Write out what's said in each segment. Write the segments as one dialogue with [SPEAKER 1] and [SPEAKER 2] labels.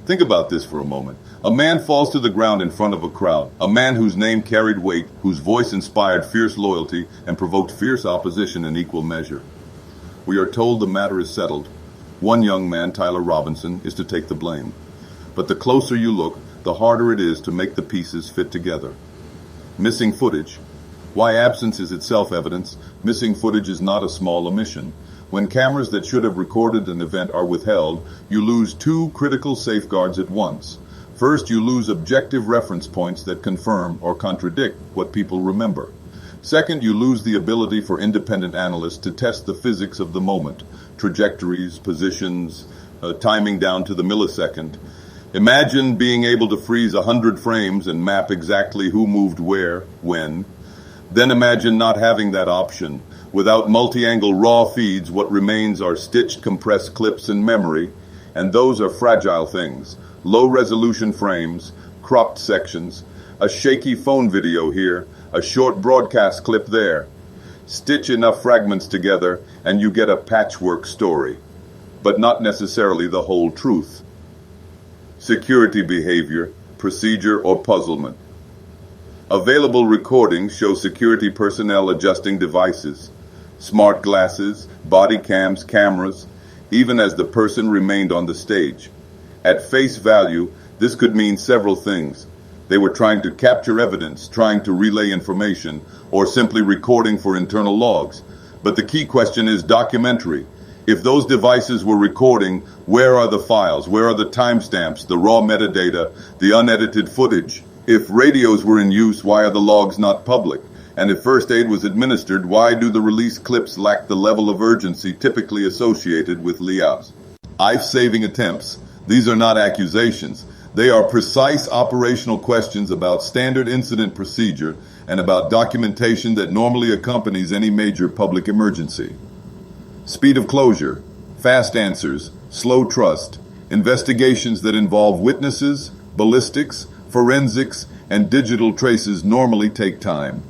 [SPEAKER 1] Think about this for a moment. A man falls to the ground in front of a crowd. A man whose name carried weight, whose voice inspired fierce loyalty and provoked fierce opposition in equal measure. We are told the matter is settled. One young man, Tyler Robinson, is to take the blame. But the closer you look, the harder it is to make the pieces fit together. Missing footage. Why absence is itself evidence, missing footage is not a small omission. When cameras that should have recorded an event are withheld, you lose two critical safeguards at once. First, you lose objective reference points that confirm or contradict what people remember. Second, you lose the ability for independent analysts to test the physics of the moment, trajectories, positions, timing down to the millisecond. Imagine being able to freeze 100 frames and map exactly who moved where, when. Then imagine not having that option. Without multi-angle raw feeds, what remains are stitched, compressed clips in memory, and those are fragile things. Low-resolution frames, cropped sections, a shaky phone video here, a short broadcast clip there. Stitch enough fragments together, and you get a patchwork story, but not necessarily the whole truth. Security behavior, procedure, or puzzlement. Available recordings show security personnel adjusting devices, smart glasses, body cams, cameras, even as the person remained on the stage. At face value, this could mean several things. They were trying to capture evidence, trying to relay information, or simply recording for internal logs. But the key question is documentary. If those devices were recording, where are the files? Where are the timestamps, the raw metadata, the unedited footage? If radios were in use, why are the logs not public? And if first aid was administered, why do the released clips lack the level of urgency typically associated with liaison? Life-saving attempts. These are not accusations. They are precise operational questions about standard incident procedure and about documentation that normally accompanies any major public emergency. Speed of closure, fast answers, slow trust, investigations that involve witnesses, ballistics, forensics, and digital traces normally take time.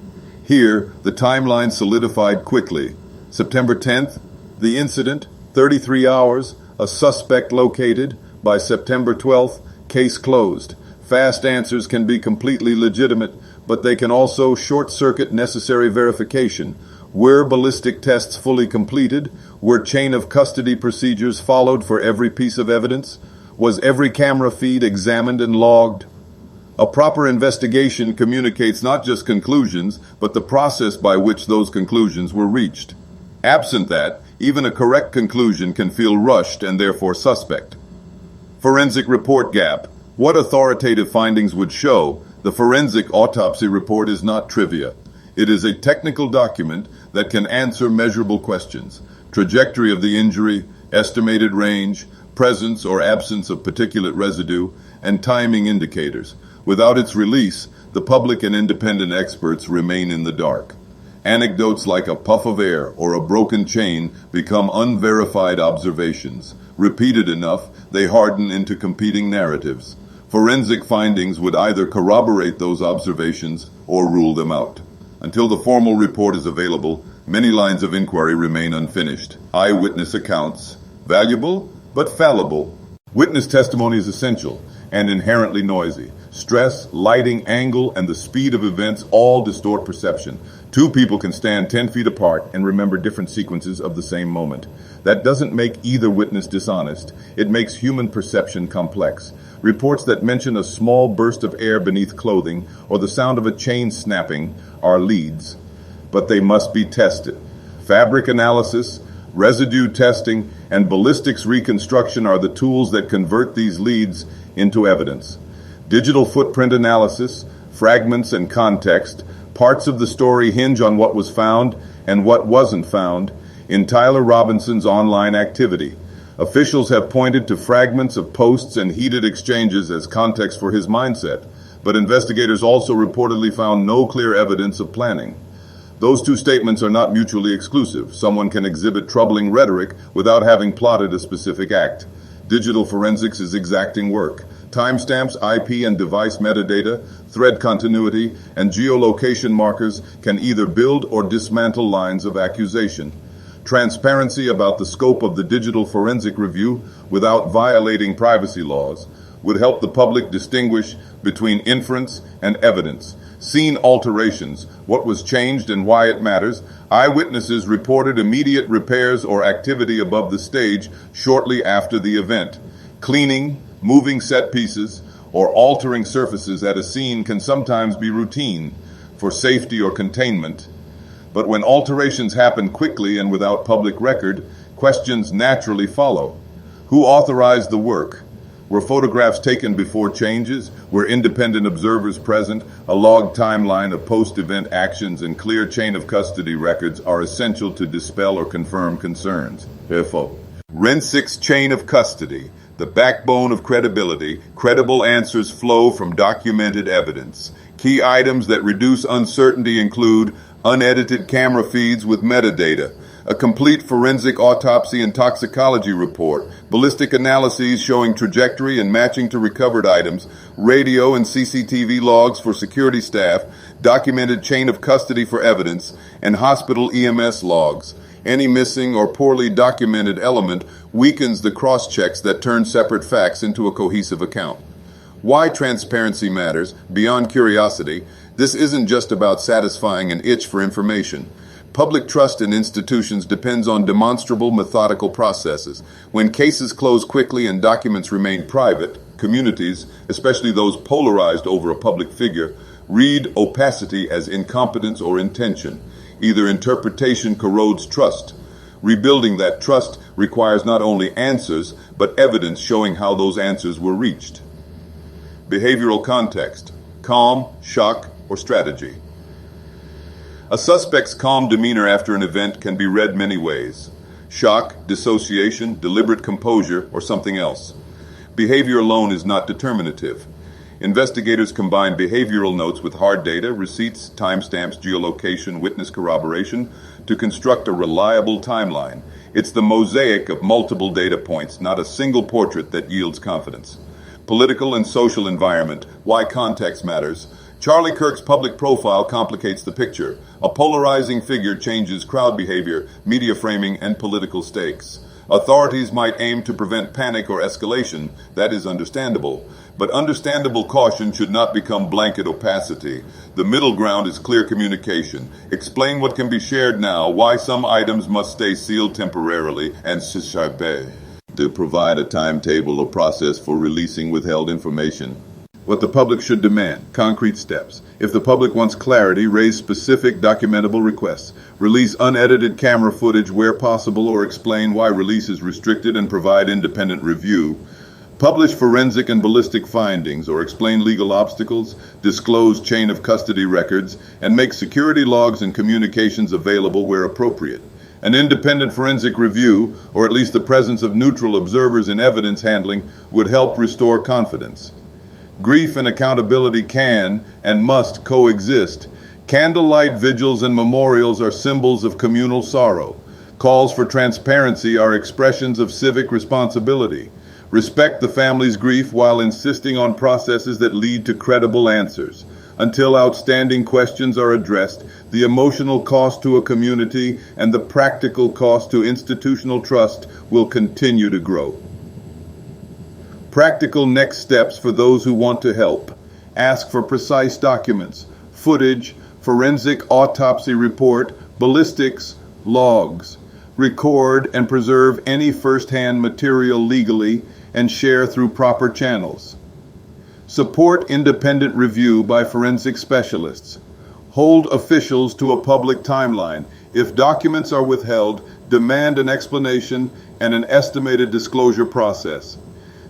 [SPEAKER 1] Here, the timeline solidified quickly. September 10th, the incident, 33 hours, a suspect located. By September 12th, case closed. Fast answers can be completely legitimate, but they can also short-circuit necessary verification. Were ballistic tests fully completed? Were chain of custody procedures followed for every piece of evidence? Was every camera feed examined and logged? A proper investigation communicates not just conclusions, but the process by which those conclusions were reached. Absent that, even a correct conclusion can feel rushed and therefore suspect. Forensic report gap. What authoritative findings would show? The forensic autopsy report is not trivia. It is a technical document that can answer measurable questions. Trajectory of the injury, estimated range, presence or absence of particulate residue, and timing indicators. Without its release, the public and independent experts remain in the dark. Anecdotes like a puff of air or a broken chain become unverified observations. Repeated enough, they harden into competing narratives. Forensic findings would either corroborate those observations or rule them out. Until the formal report is available, many lines of inquiry remain unfinished. Eyewitness accounts, valuable but fallible. Witness testimony is essential and inherently noisy. Stress, lighting, angle, and the speed of events all distort perception. Two people can stand 10 feet apart and remember different sequences of the same moment. That doesn't make either witness dishonest. It makes human perception complex. Reports that mention a small burst of air beneath clothing or the sound of a chain snapping are leads, but they must be tested. Fabric analysis, residue testing, and ballistics reconstruction are the tools that convert these leads into evidence. Digital footprint analysis, fragments and context, parts of the story hinge on what was found and what wasn't found in Tyler Robinson's online activity. Officials have pointed to fragments of posts and heated exchanges as context for his mindset, but investigators also reportedly found no clear evidence of planning. Those two statements are not mutually exclusive. Someone can exhibit troubling rhetoric without having plotted a specific act. Digital forensics is exacting work. Timestamps, IP and device metadata, thread continuity, and geolocation markers can either build or dismantle lines of accusation. Transparency about the scope of the digital forensic review without violating privacy laws would help the public distinguish between inference and evidence. Scene alterations, what was changed and why it matters. Eyewitnesses reported immediate repairs or activity above the stage shortly after the event. Cleaning, moving set pieces, or altering surfaces at a scene can sometimes be routine for safety or containment. But when alterations happen quickly and without public record, questions naturally follow. Who authorized the work? Were photographs taken before changes? Were independent observers present? A logged timeline of post-event actions and clear chain of custody records are essential to dispel or confirm concerns. Forensic's chain of custody, the backbone of credibility. Credible answers flow from documented evidence. Key items that reduce uncertainty include unedited camera feeds with metadata, a complete forensic autopsy and toxicology report, ballistic analyses showing trajectory and matching to recovered items, radio and CCTV logs for security staff, documented chain of custody for evidence, and hospital EMS logs. Any missing or poorly documented element weakens the cross-checks that turn separate facts into a cohesive account. Why transparency matters, beyond curiosity, this isn't just about satisfying an itch for information. Public trust in institutions depends on demonstrable, methodical processes. When cases close quickly and documents remain private, communities, especially those polarized over a public figure, read opacity as incompetence or intention. Either interpretation corrodes trust. Rebuilding that trust requires not only answers, but evidence showing how those answers were reached. Behavioral context: calm, shock, or strategy. A suspect's calm demeanor after an event can be read many ways: shock, dissociation, deliberate composure, or something else. Behavior alone is not determinative. Investigators combine behavioral notes with hard data, receipts, timestamps, geolocation, witness corroboration to construct a reliable timeline. It's the mosaic of multiple data points, not a single portrait, that yields confidence. Political and social environment: why context matters. Charlie Kirk's public profile complicates the picture. A polarizing figure changes crowd behavior, media framing, and political stakes. Authorities might aim to prevent panic or escalation. That is understandable. But understandable caution should not become blanket opacity. The middle ground is clear communication. Explain what can be shared now, why some items must stay sealed temporarily, and to provide a timetable or process for releasing withheld information. What the public should demand: concrete steps. If the public wants clarity, raise specific documentable requests. Release unedited camera footage where possible, or explain why release is restricted and provide independent review. Publish forensic and ballistic findings, or explain legal obstacles. Disclose chain of custody records, and make security logs and communications available where appropriate. An independent forensic review, or at least the presence of neutral observers in evidence handling, would help restore confidence. Grief and accountability can and must coexist. Candlelight vigils and memorials are symbols of communal sorrow. Calls for transparency are expressions of civic responsibility. Respect the family's grief while insisting on processes that lead to credible answers. Until outstanding questions are addressed, the emotional cost to a community and the practical cost to institutional trust will continue to grow. Practical next steps for those who want to help: ask for precise documents, footage, forensic autopsy report, ballistics, logs. Record and preserve any first-hand material legally and share through proper channels. Support independent review by forensic specialists. Hold officials to a public timeline. If documents are withheld, demand an explanation and an estimated disclosure process.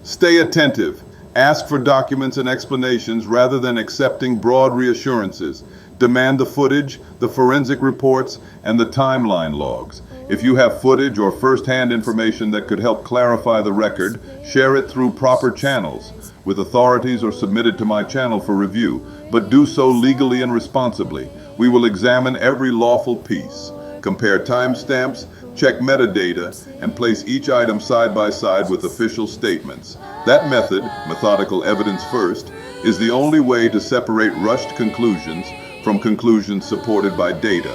[SPEAKER 1] Stay attentive. Ask for documents and explanations rather than accepting broad reassurances. Demand the footage, the forensic reports, and the timeline logs. If you have footage or first-hand information that could help clarify the record, share it through proper channels, with authorities, or submit it to my channel for review. But do so legally and responsibly. We will examine every lawful piece, compare timestamps, check metadata, and place each item side by side with official statements. That method, methodical evidence first, is the only way to separate rushed conclusions from conclusions supported by data.